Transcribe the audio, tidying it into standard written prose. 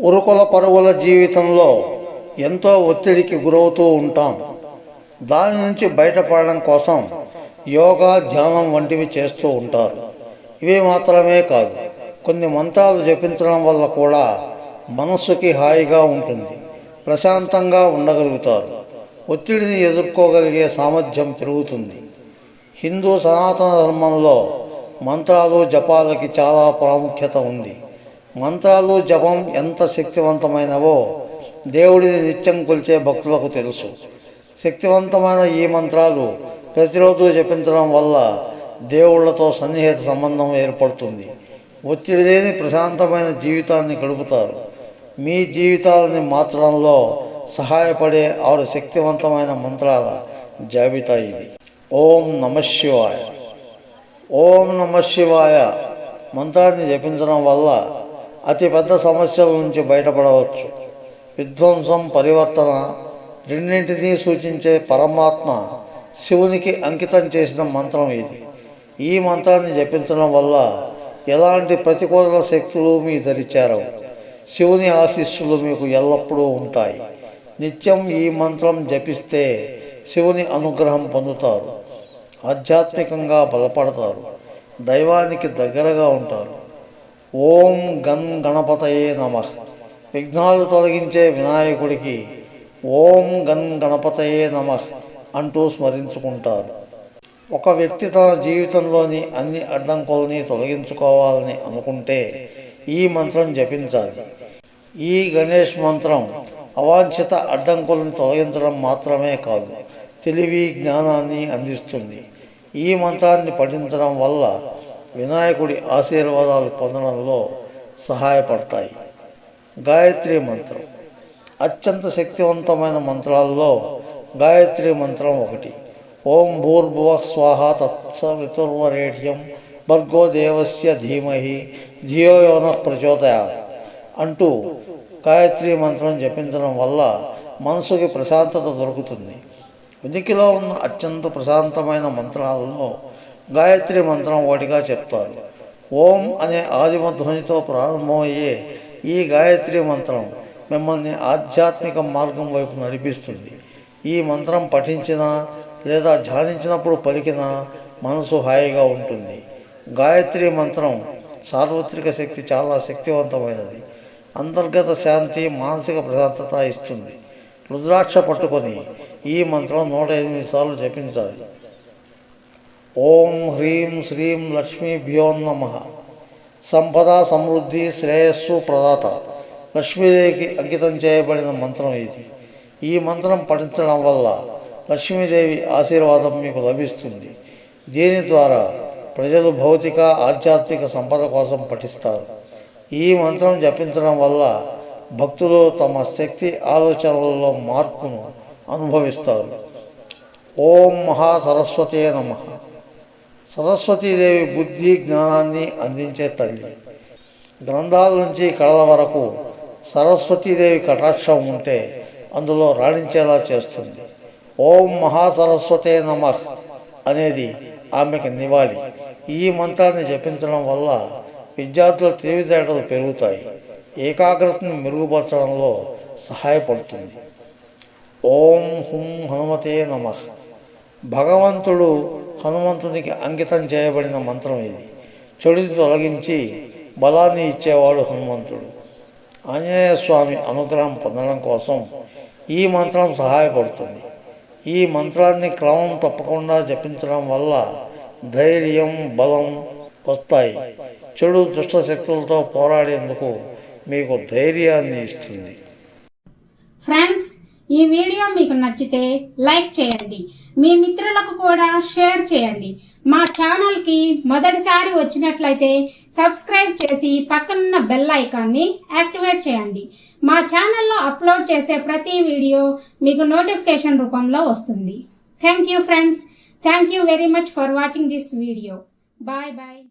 ఉరుకుల పరుగుల జీవితంలో ఎంతో ఒత్తిడికి గురవుతూ ఉంటాం. దాని నుంచి బయటపడడం కోసం యోగా, ధ్యానం వంటివి చేస్తూ ఉంటారు. ఇవి మాత్రమే కాదు, కొన్ని మంత్రాలు జపించడం వల్ల కూడా మనస్సుకి హాయిగా ఉంటుంది, ప్రశాంతంగా ఉండగలుగుతారు. ఒత్తిడిని ఎదుర్కోగలిగే సామర్థ్యం పెరుగుతుంది. హిందూ సనాతన ధర్మంలో మంత్రాలు, జపాలకి చాలా ప్రాముఖ్యత ఉంది. మంత్రాలు, జపం ఎంత శక్తివంతమైనవో దేవుడిని నిత్యం కొలిచే భక్తులకు తెలుసు. శక్తివంతమైన ఈ మంత్రాలు ప్రతిరోజు జపించడం వల్ల దేవుళ్లతో సన్నిహిత సంబంధం ఏర్పడుతుంది. ఒత్తిడి లేని ప్రశాంతమైన జీవితాన్ని గడుపుతారు. మీ జీవితాలని మార్చడంలో సహాయపడే 6 శక్తివంతమైన మంత్రాల జాబితా ఇది. ఓం నమః శివాయ. ఓం నమః శివాయ మంత్రాన్ని జపించడం వల్ల అతిపెద్ద సమస్యల నుంచి బయటపడవచ్చు. విధ్వంసం, పరివర్తన రెండింటినీ సూచించే పరమాత్మ శివునికి అంకితం చేసిన మంత్రం ఇది. ఈ మంత్రాన్ని జపించడం వల్ల ఎలాంటి ప్రతికూల శక్తులు మీ దరి చేరవు. శివుని ఆశీస్సులు మీకు ఎల్లప్పుడూ ఉంటాయి. నిత్యం ఈ మంత్రం జపిస్తే శివుని అనుగ్రహం పొందుతారు. ఆధ్యాత్మికంగా బలపడతారు. దైవానికి దగ్గరగా ఉంటారు. ఓం గం గణపతయే నమః. విఘ్నాలు తొలగించే వినాయకుడికి ఓం గం గణపతయే నమః అంటూ స్మరించుకుంటారు. ఒక వ్యక్తి తన జీవితంలోని అన్ని అడ్డంకులని తొలగించుకోవాలని అనుకుంటే ఈ మంత్రం జపించాలి. ఈ గణేష్ మంత్రం అవాంఛిత అడ్డంకులను తొలగించడం మాత్రమే కాదు, తెలివి, జ్ఞానాన్ని అందిస్తుంది. ఈ మంత్రాన్ని పఠించడం వల్ల వినాయకుడి ఆశీర్వాదాలు పొందడంలో సహాయపడతాయి. గాయత్రి మంత్రం అత్యంత శక్తివంతమైన మంత్రాల్లో గాయత్రి మంత్రం ఒకటి. ఓం భూర్భువః స్వాహ తత్సవితుర్వరేణ్యం భర్గో దేవస్య ధీమహి ధియో యో నః ప్రచోదయాత్ అంటూ గాయత్రి మంత్రం జపించడం వల్ల మనసుకి ప్రశాంతత దొరుకుతుంది. ఉనికిలో ఉన్న అత్యంత ప్రశాంతమైన మంత్రాలలో గాయత్రి మంత్రం ఒకటిగా చెప్తారు. ఓం అనే ఆదిమ ధ్వనితో ప్రారంభమయ్యే ఈ గాయత్రి మంత్రం మిమ్మల్ని ఆధ్యాత్మిక మార్గం వైపు నడిపిస్తుంది. ఈ మంత్రం పఠించినా లేదా ధ్యానించినప్పుడు పలికినా మనసు హాయిగా ఉంటుంది. గాయత్రి మంత్రం సార్వత్రిక శక్తి చాలా శక్తివంతమైనది. అంతర్గత శాంతి, మానసిక ప్రశాంతత ఇస్తుంది. రుద్రాక్ష పట్టుకొని ఈ మంత్రం 108 సార్లు జపించాలి. ఓం హ్రీం శ్రీం లక్ష్మీభ్యో నమః. సంపద, సమృద్ధి, శ్రేయస్సు ప్రదాత లక్ష్మీదేవికి అంకితం చేయబడిన మంత్రం ఇది. ఈ మంత్రం పఠించడం వల్ల లక్ష్మీదేవి ఆశీర్వాదం మీకు లభిస్తుంది. దీని ద్వారా ప్రజలు భౌతిక, ఆధ్యాత్మిక సంపద కోసం పఠిస్తారు. ఈ మంత్రం జపించడం వల్ల భక్తులు తమ శక్తి, ఆలోచనలలో మార్పును అనుభవిస్తారు. ఓం మహాసరస్వతే నమః. సరస్వతీదేవి బుద్ధి, జ్ఞానాన్ని అందించే తల్లి. గ్రంథాల నుంచి కళల వరకు సరస్వతీదేవి కటాక్షం ఉంటే అందులో రాణించేలా చేస్తుంది. ఓం మహాసరస్వతే నమః అనేది ఆమెకి నివాళి. ఈ మంత్రాన్ని జపించడం వల్ల విద్యార్థుల తెలివితేటలు పెరుగుతాయి. ఏకాగ్రతను మెరుగుపరచడంలో సహాయపడుతుంది. ఓం హుం హనుమతే నమః. భగవంతుడు హనుమంతునికి అంకితం చేయబడిన మంత్రం ఇది. చెడుని తొలగించి బలాన్ని ఇచ్చేవాడు హనుమంతుడు. ఆంజనేయ స్వామి అనుగ్రహం పొందడం కోసం ఈ మంత్రం సహాయపడుతుంది. ఈ మంత్రాన్ని క్రమం తప్పకుండా జపించడం వల్ల ధైర్యం, బలం వస్తాయి. చెడు, దుష్ట శక్తులతో పోరాడేందుకు మీకు ధైర్యాన్ని ఇస్తుంది. ఫ్రెండ్స్, ఈ వీడియో మీకు నచ్చితే లైక్ చేయండి, మీ మిత్రులకు కూడా షేర్ చేయండి. మా ఛానల్ కి మొదటిసారి వచ్చినట్లయితే సబ్స్క్రైబ్ చేసి పక్కనున్న బెల్ ఐకాన్ని యాక్టివేట్ చేయండి. మా ఛానల్లో అప్లోడ్ చేసే ప్రతి వీడియో మీకు నోటిఫికేషన్ రూపంలో వస్తుంది. Thank you friends. Thank you very much for watching this video. Bye bye.